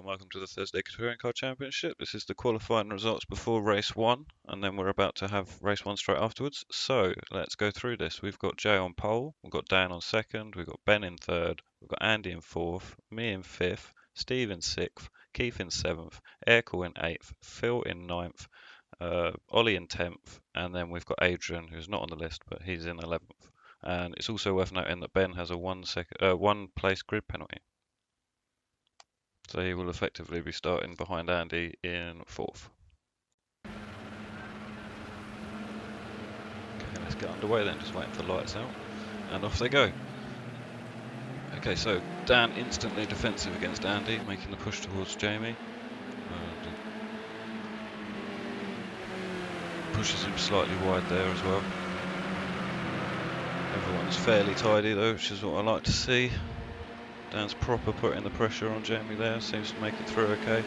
and welcome to the Thursday Touring Car Championship. This is the qualifying results before race 1, and then we're about to have race 1 straight afterwards. So let's go through this. We've got Jay on pole, we've got Dan on second, we've got Ben in third, we've got Andy in fourth, me in fifth, Steve in sixth, Keith in seventh, Aircall in eighth, Phil in ninth, Ollie in 10th, and then we've got Adrian, who's not on the list, but he's in 11th. And it's also worth noting that Ben has a one place grid penalty. So he will effectively be starting behind Andy in fourth. Okay, let's get underway then, just waiting for the lights out. And off they go. Okay, so Dan instantly defensive against Andy, making the push towards Jamie. Pushes him slightly wide there as well. Everyone's fairly tidy though, which is what I like to see. Dan's proper putting the pressure on Jamie there, seems to make it through okay.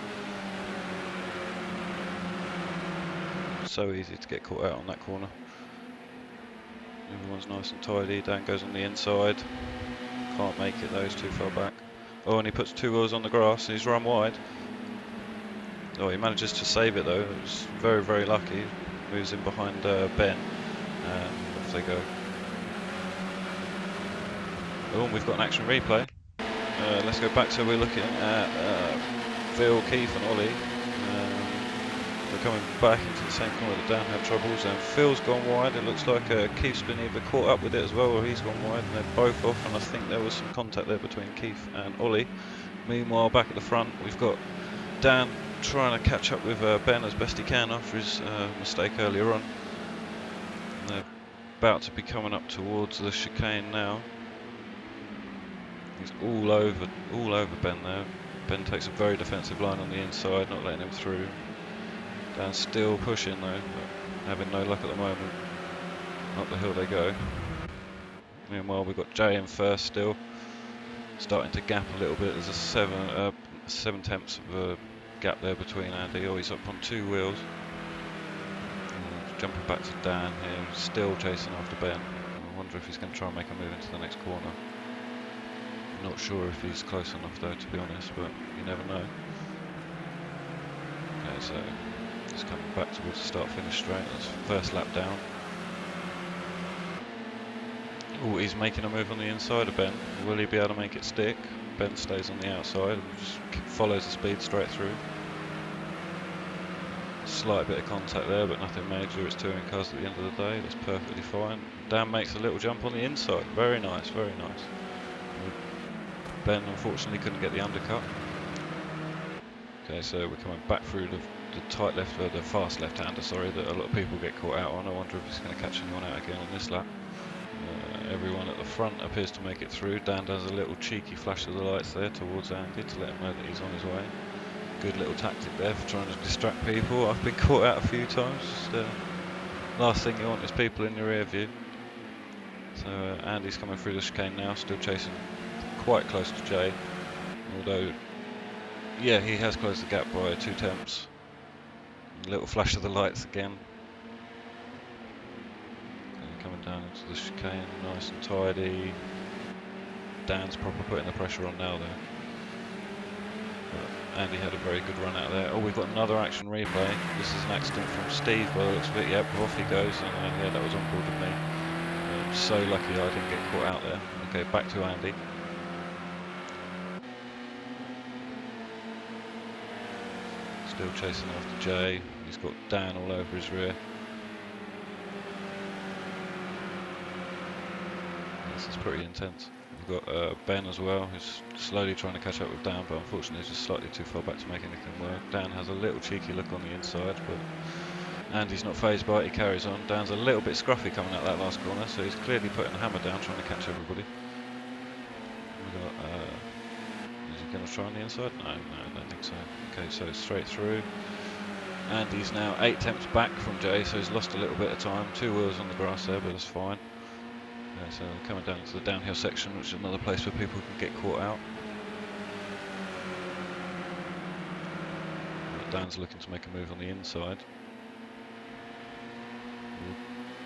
So easy to get caught out on that corner. Everyone's nice and tidy. Dan goes on the inside. Can't make it though, he's too far back. Oh, and he puts two wheels on the grass and he's run wide. Oh, he manages to save it though. It was very, very lucky. Moves in behind Ben. And off they go. Oh, and we've got an action replay. Let's go back to we're looking at Phil, Keith and Ollie. We're coming back into the same corner that Dan had troubles, and Phil's gone wide. It looks like Keith's been either caught up with it as well, or he's gone wide, and they're both off, and I think there was some contact there between Keith and Ollie. Meanwhile, back at the front, we've got Dan trying to catch up with Ben as best he can after his mistake earlier on. And they're about to be coming up towards the chicane now. He's all over Ben there. Ben takes a very defensive line on the inside, not letting him through. Dan's still pushing though, but having no luck at the moment. Up the hill they go. Meanwhile, we've got Jay in first still, starting to gap a little bit. There's a 7/10 of a gap there between Andy. Oh, he's up on two wheels. Jumping back to Dan here, still chasing after Ben. I wonder if he's going to try and make a move into the next corner. Not sure if he's close enough though, to be honest, but you never know. Okay, so he's coming back towards the start-finish straight. That's first lap down. Oh, he's making a move on the inside of Ben. Will he be able to make it stick? Ben stays on the outside and just follows the speed straight through. Slight bit of contact there, but nothing major. It's touring cars at the end of the day. That's perfectly fine. Dan makes a little jump on the inside. Very nice, very nice. Ben unfortunately couldn't get the undercut. Okay, so we're coming back through the tight left, the fast left-hander, sorry, that a lot of people get caught out on. I wonder if he's going to catch anyone out again on this lap. Everyone at the front appears to make it through. Dan does a little cheeky flash of the lights there towards Andy to let him know that he's on his way. Good little tactic there for trying to distract people. I've been caught out a few times. Last thing you want is people in your rear view. So Andy's coming through the chicane now, still chasing quite close to Jay, although yeah, he has closed the gap by 2/10. A little flash of the lights again. And coming down into the chicane, nice and tidy. Dan's proper putting the pressure on now there. But Andy had a very good run out there. Oh, we've got another action replay. This is an accident from Steve by the looks of it. Yep, off he goes, and yeah, that was on board with me. So lucky I didn't get caught out there. Okay, back to Andy. Still chasing after Jay. He's got Dan all over his rear. This is pretty intense. We've got Ben as well, who's slowly trying to catch up with Dan, but unfortunately he's just slightly too far back to make anything work. Dan has a little cheeky look on the inside, but Andy's not fazed by it, he carries on. Dan's a little bit scruffy coming out that last corner, so he's clearly putting the hammer down, trying to catch everybody. We've got, is he going to try on the inside? No, I don't think so. Okay, so straight through. Andy's now 8/10 back from Jay, so he's lost a little bit of time. Two wheels on the grass there, but that's fine. Okay, so coming down to the downhill section, which is another place where people can get caught out. Dan's looking to make a move on the inside. Will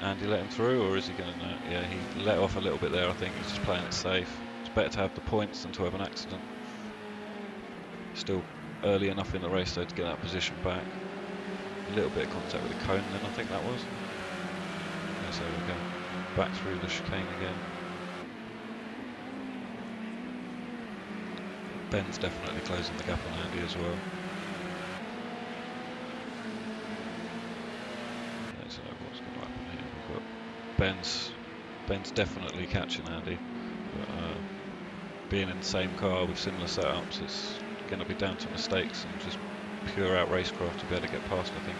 Andy let him through, or is he going to? No, yeah, he let off a little bit there. I think he's just playing it safe. It's better to have the points than to have an accident. Still early enough in the race though to get that position back. A little bit of contact with the cone then, I think that was. Yeah, so we go back through the chicane again. Ben's definitely closing the gap on Andy as well. Let's know what's going to happen here. We've got Ben's definitely catching Andy. But, being in the same car with similar setups, it's going to be down to mistakes and just pure out racecraft to be able to get past, I think.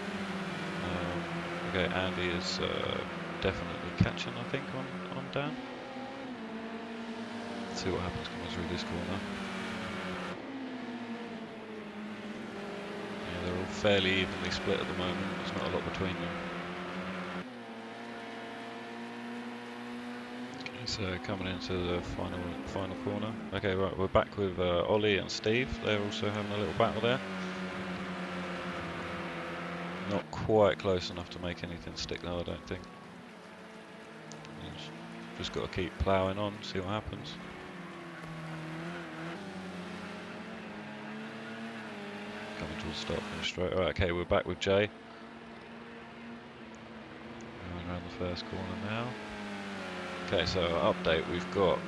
Okay, Andy is definitely catching, I think, on Dan. Let's see what happens coming through this corner. Yeah, they're all fairly evenly split at the moment. There's not a lot between them. Okay, so coming into the final corner. Okay, right, we're back with Ollie and Steve. They're also having a little battle there. Not quite close enough to make anything stick though, I don't think. Just got to keep ploughing on, see what happens. Coming towards the start finish straight. Alright, okay, we're back with Jay. Going around the first corner now. Okay, so update, we've got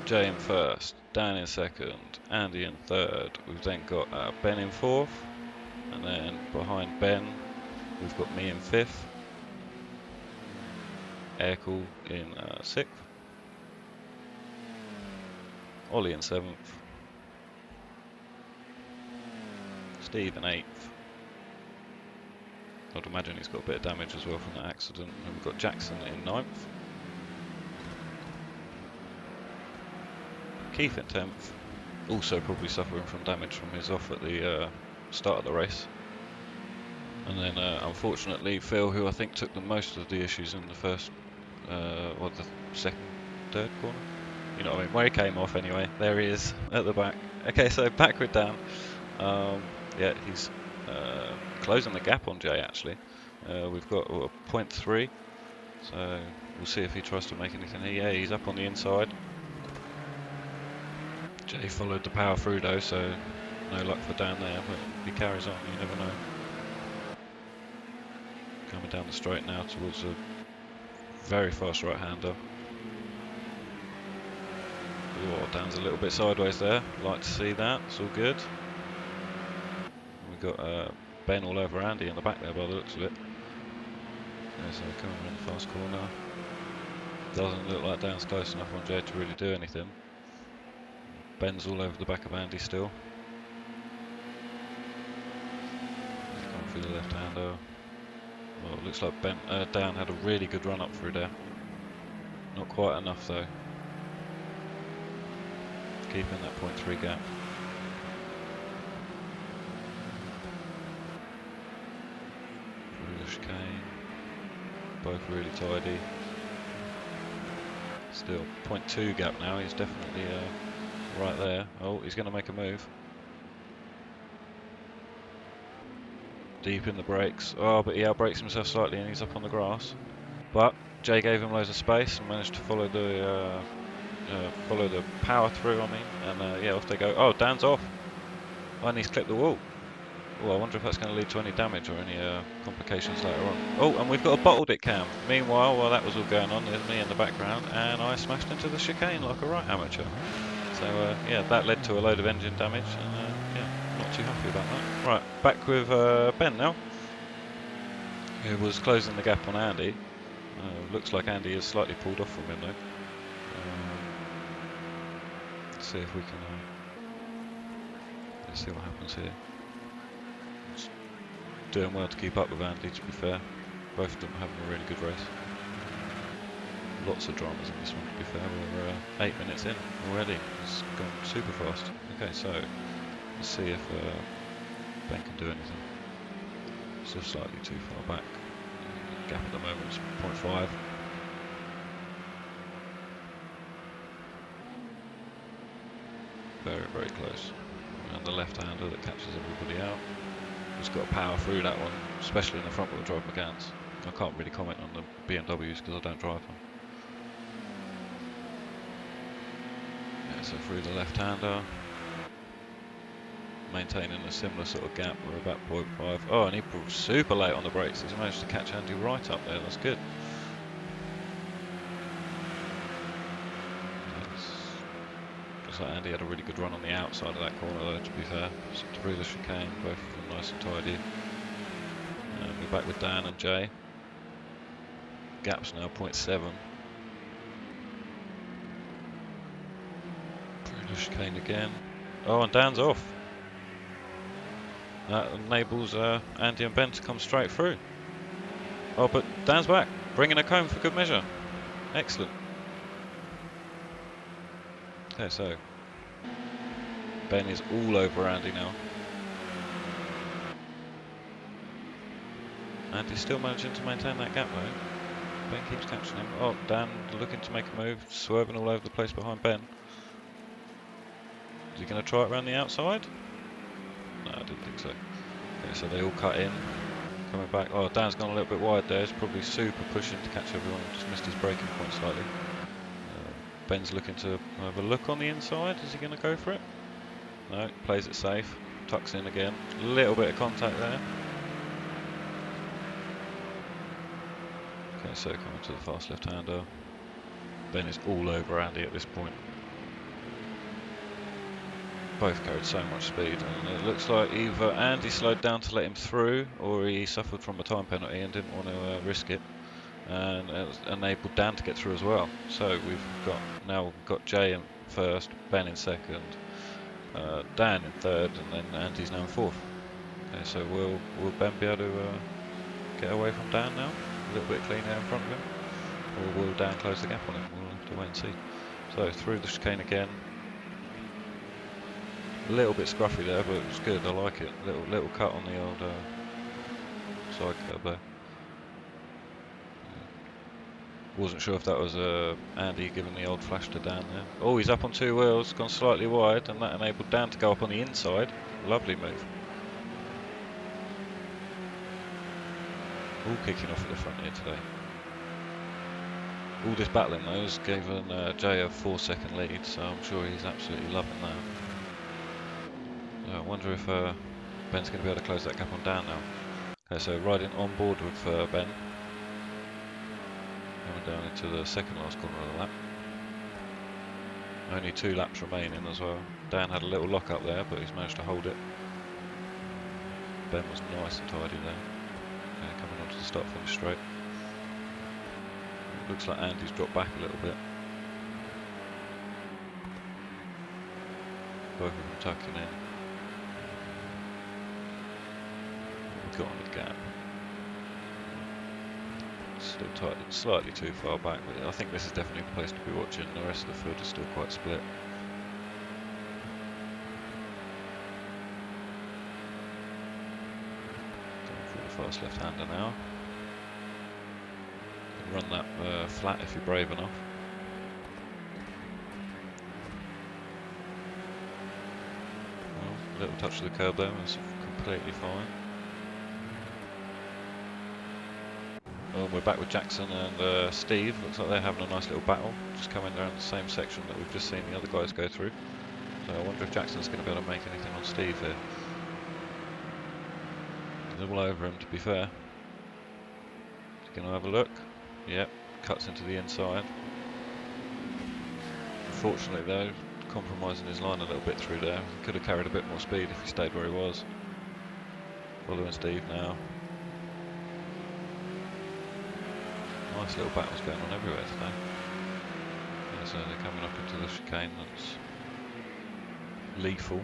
Jay in first, Dan in second, Andy in third. We've then got Ben in fourth, and then behind Ben we've got me in fifth, Aircool in sixth, Ollie in seventh, Steve in eighth. I'd imagine he's got a bit of damage as well from that accident. And we've got Jackson in ninth, Keith in 10th, also probably suffering from damage from his off at the start of the race. And then unfortunately Phil, who I think took the most of the issues in the first, or the second, third corner. You know what I mean, where he came off anyway. There he is at the back. Okay, so back with Dan. Yeah, he's closing the gap on Jay actually. We've got 0.3, so we'll see if he tries to make anything here. Yeah, he's up on the inside. Jay followed the power through though, so no luck for Dan there, but if he carries on, you never know. Coming down the straight now towards a very fast right-hander. Oh, Dan's a little bit sideways there, like to see that, it's all good. We've got Ben all over Andy in the back there by the looks of it. Yeah, so coming around the fast corner. Doesn't look like Dan's close enough on Jay to really do anything. Ben's all over the back of Andy still. He's going through the left-hander. Well, it looks like Dan had a really good run up through there. Not quite enough though. Keeping that 0.3 gap. Through the chicane. Both really tidy. Still 0.2 gap now. He's definitely right there. Oh, he's going to make a move. Deep in the brakes. Oh, but he outbrakes himself slightly and he's up on the grass. But Jay gave him loads of space and managed to follow the power through on me. And yeah, off they go. Oh, Dan's off. Oh, and he's clipped the wall. Oh, I wonder if that's going to lead to any damage or any complications later on. Oh, and we've got a bottled it cam. Meanwhile, while that was all going on, there's me in the background, and I smashed into the chicane like a right amateur. So yeah, that led to a load of engine damage, and yeah, not too happy about that. Right, back with Ben now, who was closing the gap on Andy. Looks like Andy is slightly pulled off from him though. Let's see if we can. Let's see what happens here. Doing well to keep up with Andy, to be fair. Both of them having a really good race. Lots of dramas in this one, to be fair. We're 8 minutes in already. It's gone super fast. Okay, so let's see if Ben can do anything. Still slightly too far back. Gap at the moment is 0.5. Very, very close. And the left-hander that catches everybody out. Just got to power through that one, especially in the front wheel drive Megans. I can't really comment on the BMWs because I don't drive them. Yeah, so through the left-hander. maintaining a similar sort of gap. We're about 0.5. Oh, and he proved super late on the brakes. He's managed to catch Andy right up there. That's good. Looks like Andy had a really good run on the outside of that corner though, to be fair. So through the chicane, both of them nice and tidy. And we're back with Dan and Jay. Gap's now 0.7. Through the chicane again. Oh, and Dan's off. That enables Andy and Ben to come straight through. Oh, but Dan's back, bringing a comb for good measure. Excellent. Okay, so Ben is all over Andy now. Andy's still managing to maintain that gap though. Ben keeps catching him. Oh, Dan looking to make a move, swerving all over the place behind Ben. Is he going to try it around the outside? No, I didn't think so. Okay, so they all cut in, coming back. Oh, Dan's gone a little bit wide there. He's probably super pushing to catch everyone. Just missed his braking point slightly. Ben's looking to have a look on the inside. Is he going to go for it? No, plays it safe. Tucks in again. A little bit of contact there. Okay, so coming to the fast left-hander. Ben is all over Andy at this point. Both carried so much speed, and it looks like either Andy slowed down to let him through, or he suffered from a time penalty and didn't want to risk it, and it enabled Dan to get through as well. So we've got Jay in first, Ben in second, Dan in third, and then Andy's now in fourth. Okay, so will Ben be able to get away from Dan now? A little bit cleaner in front of him, or will Dan close the gap on him? We'll have to wait and see. So through the chicane again. A little bit scruffy there, but it's good. I like it. Little cut on the old side curb there. Wasn't sure if that was Andy giving the old flash to Dan there. Oh, he's up on two wheels, gone slightly wide, and that enabled Dan to go up on the inside. Lovely move. All kicking off at the front here today. All this battling though has given Jay a 4-second lead, so I'm sure he's absolutely loving that. I wonder if Ben's going to be able to close that gap on Dan now. Okay, so riding on board with Ben. Going down into the second last corner of the lap. Only 2 laps remaining as well. Dan had a little lock up there, but he's managed to hold it. Ben was nice and tidy there. Okay, coming onto the start finish straight. It looks like Andy's dropped back a little bit. Both of them tucking in. Got on the gap. Still tight, slightly too far back, but I think this is definitely the place to be watching. The rest of the field is still quite split. Going for the fast left-hander now. You can run that flat if you're brave enough. Well, little touch of the curb there, that's completely fine. Well, we're back with Jackson and Steve. Looks like they're having a nice little battle, just coming down the same section that we've just seen the other guys go through. So I wonder if Jackson's going to be able to make anything on Steve here. He's all over him, to be fair. He's going to have a look. Yep, cuts into the inside. Unfortunately though, compromising his line a little bit through there. He could have carried a bit more speed if he stayed where he was. Following Steve now. Nice little battles going on everywhere today. Yeah, so they're coming up into the chicane that's lethal.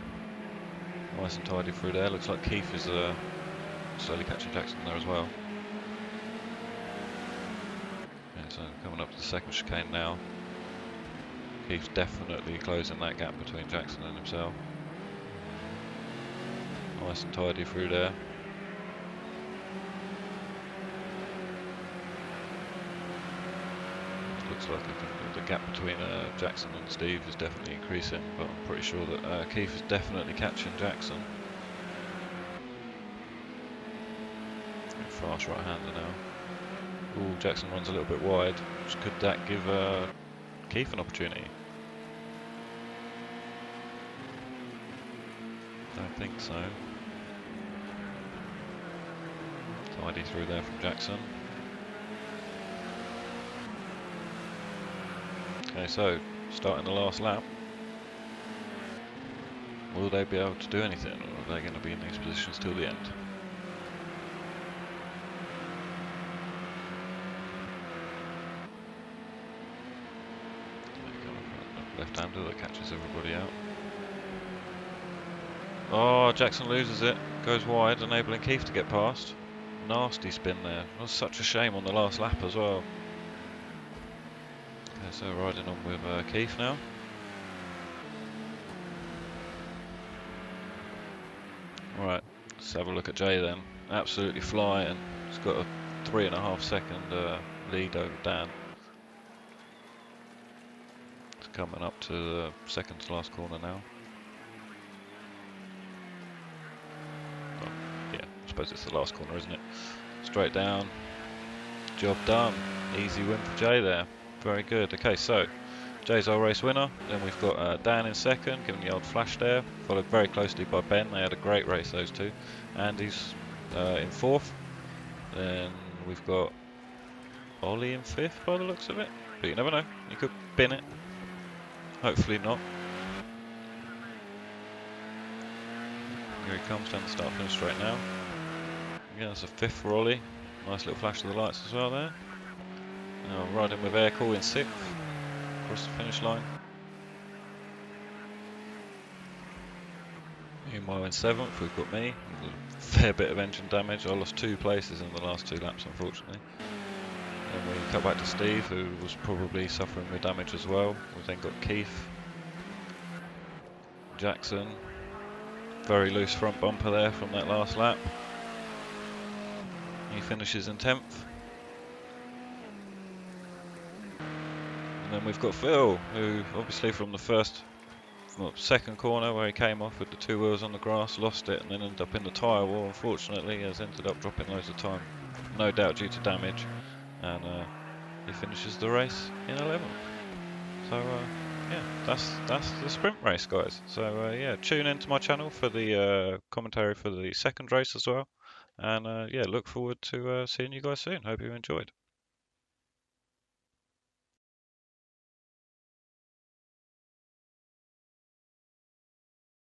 Nice and tidy through there. Looks like Keith is slowly catching Jackson there as well. Yeah, so coming up to the second chicane now. Keith's definitely closing that gap between Jackson and himself. Nice and tidy through there. Looks like the gap between Jackson and Steve is definitely increasing, but I'm pretty sure that Keith is definitely catching Jackson. Fast right-hander now. Ooh, Jackson runs a little bit wide. Could that give Keith an opportunity? No, don't think so. Tidy through there from Jackson. Okay, so starting the last lap. Will they be able to do anything, or are they going to be in these positions till the end? Left-hander that catches everybody out. Oh, Jackson loses it, goes wide, enabling Keith to get past. Nasty spin there. It was such a shame on the last lap as well. Okay, so riding on with Keith now. Right, let's have a look at Jay then. Absolutely flying. He's got a 3.5 second lead over Dan. It's coming up to the second to last corner now. Oh, yeah, I suppose it's the last corner, isn't it? Straight down. Job done. Easy win for Jay there. Very good. Okay, so Jay's our race winner. Then we've got Dan in second, giving the old flash there. Followed very closely by Ben. They had a great race, those two. Andy's in fourth. Then we've got Ollie in fifth by the looks of it. But you never know. You could bin it. Hopefully not. Here he comes down the start finish straight now. Yeah, that's a fifth for Ollie. Nice little flash of the lights as well there. Now riding with Aircall in sixth. Across the finish line. Meanwhile in seventh we've got me. A fair bit of engine damage. I lost 2 places in the last 2 laps unfortunately. Then we cut back to Steve, who was probably suffering with damage as well. We've then got Keith. Jackson. Very loose front bumper there from that last lap. He finishes in 10th. And then we've got Phil, who obviously from the second corner where he came off with the 2 wheels on the grass, lost it and then ended up in the tyre wall. Unfortunately, has ended up dropping loads of time, no doubt due to damage, and he finishes the race in 11th. So yeah, that's the sprint race, guys. So yeah, tune into my channel for the commentary for the second race as well, and yeah, look forward to seeing you guys soon. Hope you enjoyed.